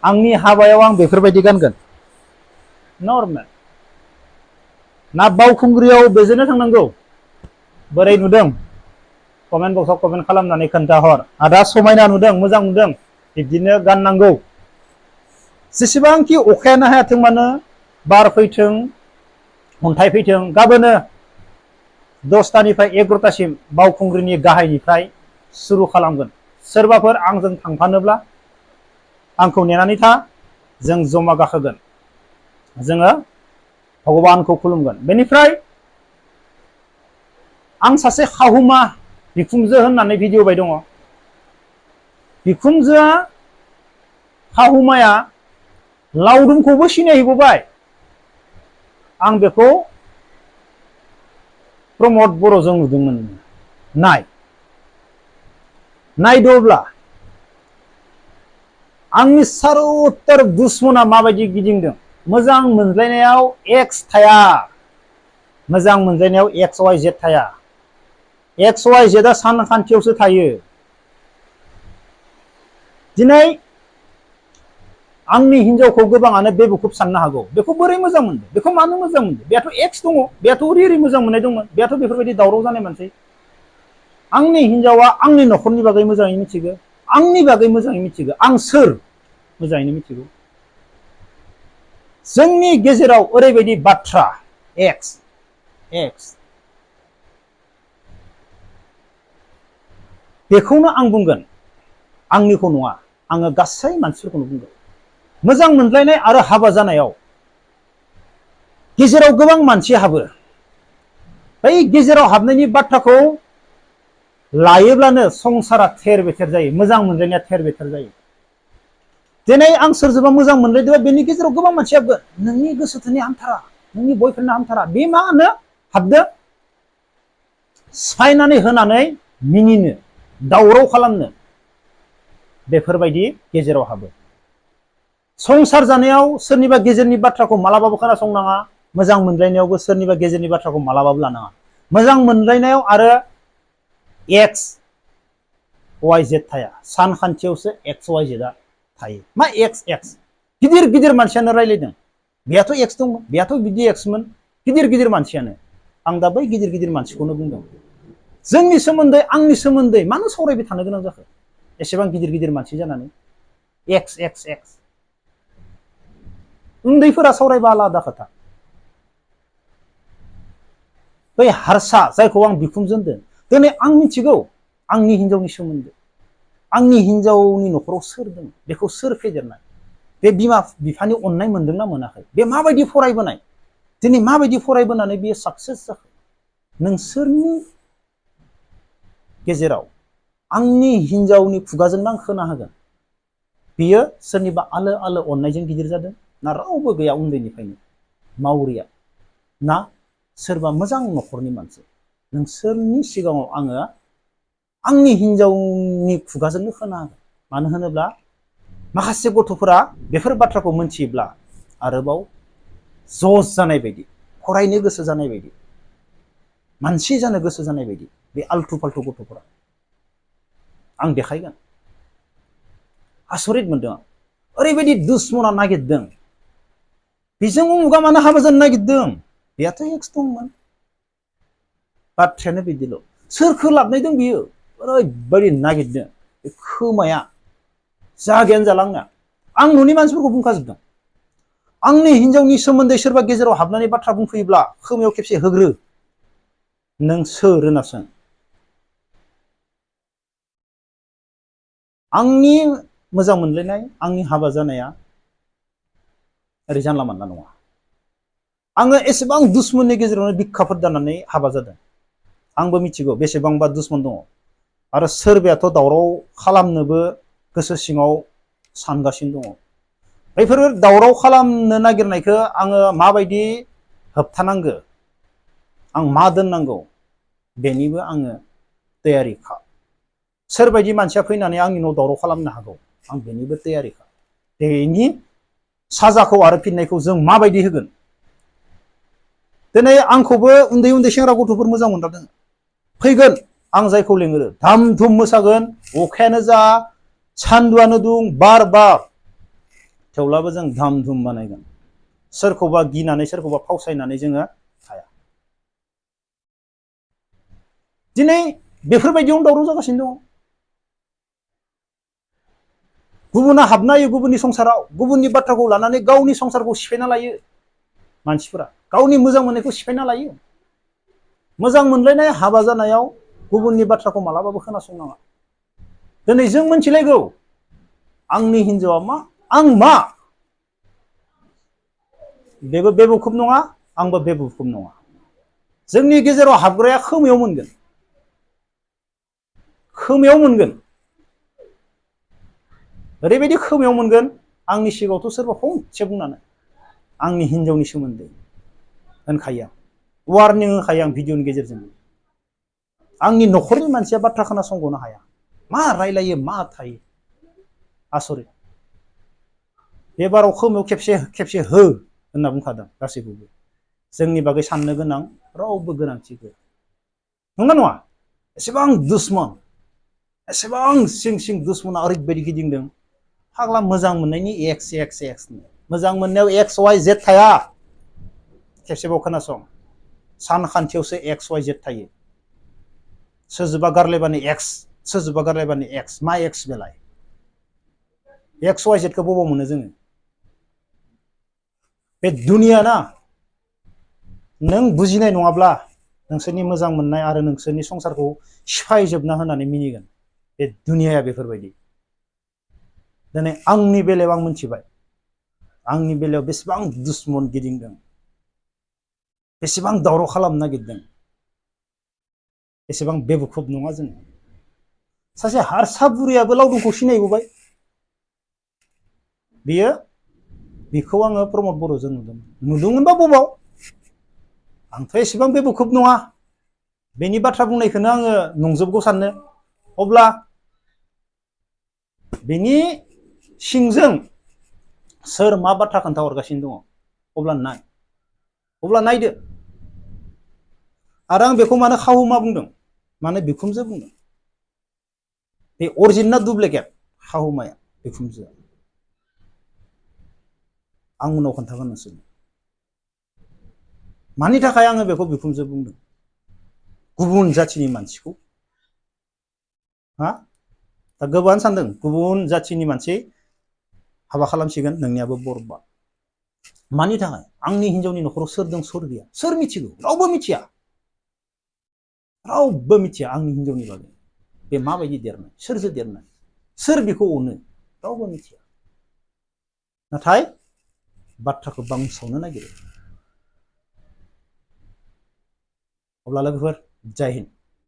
आंनि हाबायाव आं बेफोरबायदि गानगोन नर्मेल ना बावखुंग्रियाव बेजोंनो थांनांगौ बोरै नुदों कमेन्ट बक्सआव कमेन्ट खालामनानै खोन्थाहर आदा समायना नुदों मोजां नुदों बिब्दिनो गाननांगौ जेसेबांखि अखायानो हायाथों मानो बार फैथों अन्थाइ फैथों गाबोनो 10टानिफ्राय 11टासिम बावखुंग्रिनि गाहायनिफ्राय सुरु खालामगोन सोरबाफोर आंजों थांफानोब्ला आंखौ नेनानै था जों जमा गाखोगोन जोङो भगबानखौ खुलुमगोन बेनिफ्राय आं सासे खाहुमा बिखुमजो होननानै भिडिअ बाय दङ बिखुमजोआ खाहुमाया लावदुमखौबो सिनायहैबोबाय आं बेखौ प्रमद बर'जों नुदोंमोन नायदोब्ला आंनि सार'त्तर दुश्मना माबायदि गिदिंदों मोजां मोनज्लायनायाव एक्स थाया मोजां मोनज्लायनायाव एक्स वाइ जेड थाया एक्स वाइ जेडआ सानखान्थियावसो थायो दिनै आंनि हिनजावखौ गोबाङानो बेबुखुब साननो हागौ बेखौ बोरै मोजां मोनदों बेखौ मानो मोजां मोनदों बेयाथ' एक्स दङ बेयाथ' ओरै मोजां मोननाय दंमोन बेयाथ' बेफोरबायदि दावराव जानाय मानसि आंनि हिनजावा आंनि न'खरनि बागै मोजाङै मिथिगौ आंनि बागै मोजाङै मिथिगौ आं सोर मोजाङैनो मिथिगौ जोंनि गेजेराव ओरैबायदि बाथ्रा एक्स बेखौनो आं बुंगोन आंनिखौ नङा आङो गासै मानसिफोरखौनो बुंगोन मोजां मोनज्लायनाय आरो हाबा जानायाव गेजेराव गोबां मानसि हाबो बै गेजेराव हाबनायनि बाथ्राखौ लायोब्लानो संसारा थेर बेथेर जायो मोजां मोनलायनाया थेर बेथेर जायो दिनै आं सोरजोंबा मोजां मोनलायदोंबा बेनि गेजेराव गोबां मानसि हाबगोन नोंनि गोसोथोनि हामथारा नोंनि बयफ्रेन्डआ हामथारा बे मा होनो हाबदो सिफायनानै होनानै मिनिनो दावराव खालामनो बेफोरबायदि गेजेराव हाबो संसार जानायाव सोरनिबा गेजेरनि बाथ्राखौ मालाबाबो खोनासंनाङा मोजां मोनलायनायावबो सोरनिबा गेजेरनि बाथ्राखौ मालाबाबो लानाङा मोजां मोनलायनायाव आरो एक्स वाइ जेड थाया सानखान्थियावसो एक्स वाइ जेडआ थायो मा एक्स गिदिर गिदिर मानसियानो रायज्लायदों बेयाथ' एक्स दंमोन बेयाथ' बिदि एक्समोन गिदिर गिदिर मानसियानो आं दा बै गिदिर गिदिर मानसिखौनो बुंदों जोंनि सोमोन्दै आंनि सोमोन्दै मानो सावरायबाय थानो गोनां जाखो एसेबां गिदिर गिदिर मानसि जानानै एक्स उन्दैफोरा सावरायबा आलादा खोथा बै हारसा जायखौ आं बिखुनजो होनदों दिनै आं मिथिगौ आंनि हिनजावनि सोमोन्दै आंनि हिनजावनि न'खराव सोर दं बेखौ सोर फेदेरनाय बे बिमा बिफानि अननाय मोनदोंना मोनाखै बे माबायदि फरायबोनाय दिनै माबायदि फरायबोनानै बियो साक्सेस जाखो नोंसोरनि गेजेराव आंनि हिनजावनि खुगाजोंनो आं खोना होगोन बियो सोरनिबा आलो आलो अननायजों गिदिर जादों ना रावबो गैया उन्दैनिफ्रायनो मावरिया ना सोरबा मोजां न'खरनि मानसि नोंसोरनि सिगाङाव आङो आंनि हिनजावनि खुगाजोंनो खोना होगोन मानो होनोब्ला माखासे गथ'फोरा बेफोर बाथ्राखौ मोनथियोब्ला आरोबाव जज जानाय बायदि फरायनो गोसो जानाय बायदि मानसि जानो गोसो जानाय बायदि बे आल्थु फाल्थु गथ'फोरा आं देखायगोन आसरित मोनदों आं ओरैबायदि दुश्मना नागिरदों बेजों उमुगा मानो हाबा जानो नागिरदों बेयाथ' एक्स दंमोन बाथ्रायानो बिदिल' सोरखौ लाबनायदों बियो ओरैबायदि नागिरदों बे खोमाया जागायानो जालांना आं न'नि मानसिफोरखौ बुंखाजोबदों आंनि हिनजावनि सोमोन्दै सोरबा गेजेराव हाबनानै बाथ्रा बुंफैयोब्ला खोमायाव खेबसे होग्रो नों सोर होनना सों आंनि मोजां मोनलायनाय आंनि हाबा जानाया ओरै जानला मानला नङा आङो एसेबां दुश्मननि गेजेरावनो बिखाफोर दाननानै हाबा जादों आंबो मिथिगौ बेसेबांबा दुश्मन दङ आरो सोरबायाथ' दावराव खालामनोबो गोसो सिङाव सानगासिनो दङ बैफोर दावराव खालामनो नागिरनायखौ आङो माबायदि होबथानांगौ आं मा दोननांगौ बेनिबो आङो तैयारिखा सोरबायदि मानसिया फैनानै आंनि न' दावराव खालामनो हागौ आं बेनिबो तैयारिखा बेनि साजाखौ आरो फिननायखौ जों माबायदि होगोन दिनै आंखौबो उन्दै उन्दै सेंग्रा गथ'फोर मोजां मोनदों फैगोन आं जायखौ लेंहरो धाम धुम मोसागोन अखायानो जा सान्दुआनो दुं बार थेवब्लाबो जों धाम धुम बानायगोन। सोरखौबा गिनानै सोरखौबा फावसायनानै जोङो हाया। दिनै बेफोरबायदियावनो दावराव जागासिनो दङ। गुबुना हाबना होयो गुबुननि संसाराव, गुबुननि बाथ्राखौ लानानै गावनि संसारखौ सिफायना लायो मानसिफोरा, गावनि मोजां मोननायखौ सिफायना लायो। मोजां मोनलायनाय हाबा जानायाव गुबुननि बाथ्राखौ मालाबाबो खोनासंनाङा। दिनै जों मोनथिलायगौ आंनि हिनजावा मा आं मा, बेबो बेबुखुब नङा आंबो बेबुखुब नङा। जोंनि गेजेराव हाबग्राया खोमायाव मोनगोन, खोमायाव मोनगोन, ओरैबायदि खोमायाव मोनगोन। आंनि सिगाङावथ' सोरबा फंसे बुंनानै आंनि हिनजावनि सोमोन्दै होनखायो आं, वार्निं होखायो आं भिडिअनि गेजेरजों। आंनि न'खरनि मानसिया बाथ्रा खोनासंग'नो हाया, मा रायलायो मा थायो, आसरित। बेबाराव खोमायाव खेबसे खेबसे हो होनना बुंखादों गासैखौबो। जोंनि बागै साननो गोनां रावबो गोनांथि गैया, नंगौना नङा? एसेबां दुश्मन, एसेबां सिं सिं दुश्मना ओरैबायदि गिदिंदों। फाग्ला मोजां मोननायनि एक्स एक्स एक्स, मोजां मोननायाव एक्स वाइ जेड थाया। खेबसेबाव खोनासं, सानखान्थियावसो एक्स वाइ जेड थायो। सोरजोंबा गारलायबानो एक्स, सोरजोंबा गारलायबानो एक्स, मा एक्स बेलाय? एक्स वाइ जेडखौ बबाव मोनो जोङो? बे दुनिया ना, नों बुजिनाय नङाब्ला नोंसोरनि मोजां मोननाय आरो नोंसोरनि संसारखौ सिफायजोबना होनानै मिनिगोन। बे दुनियाया बेफोरबायदि। दिनै आंनि बेलायाव आं मिथिबाय, आंनि बेलायाव बेसेबां दुश्मन गिदिंदों, बेसेबां दावराव खालामनो नागिरदों, एसेबां बेबुखुब नङा जों। सासे हारसा बुरैयाबो लावदुमखौ सिनायबोबाय। बेखौ आङो प्रमद बर'जों नुदोंमोनबा बबाव? आंथ' एसेबां बेबुखुब नङा, बेनि बाथ्रा बुंनायखौनो आङो नंजोबगौ साननो। अब्ला बेनि सिंजों सोर मा बाथ्रा खोन्थाहरगासिनो दङ, अब्ला नायदो। आरो आं बेखौ मानो खावुमा बुंदों, मानो बिखुमजो बुंदों? बे अरिजिनल ना डुप्लिकेट खावुमाया बिखुमजोआ? आं उनाव खोन्थागोन नोंसोरनो मानि थाखाय आङो बेखौ बिखुमजो बुंदों। गुबुन जाथिनि मानसिखौ हा, दा गोबाङानो सानदों गुबुन जाथिनि मानसि हाबा खालामसिगोन, नोंनियाबो बरबाद। मानि थाखाय? आंनि हिनजावनि न'खराव सोर दं सोर गैया सोर मिथिगौ? रावबो मिथिया, रावबो मिथिया आंनि हिनजावनि बागै। बे माबायदि देरनाय, सोरजों देरनाय, सोर बेखौ अनो, रावबो मिथिया। नाथाय बाथ्राखौ बांसावनो नागिरो। अब्ला लोगोफोर, जय हिन्द।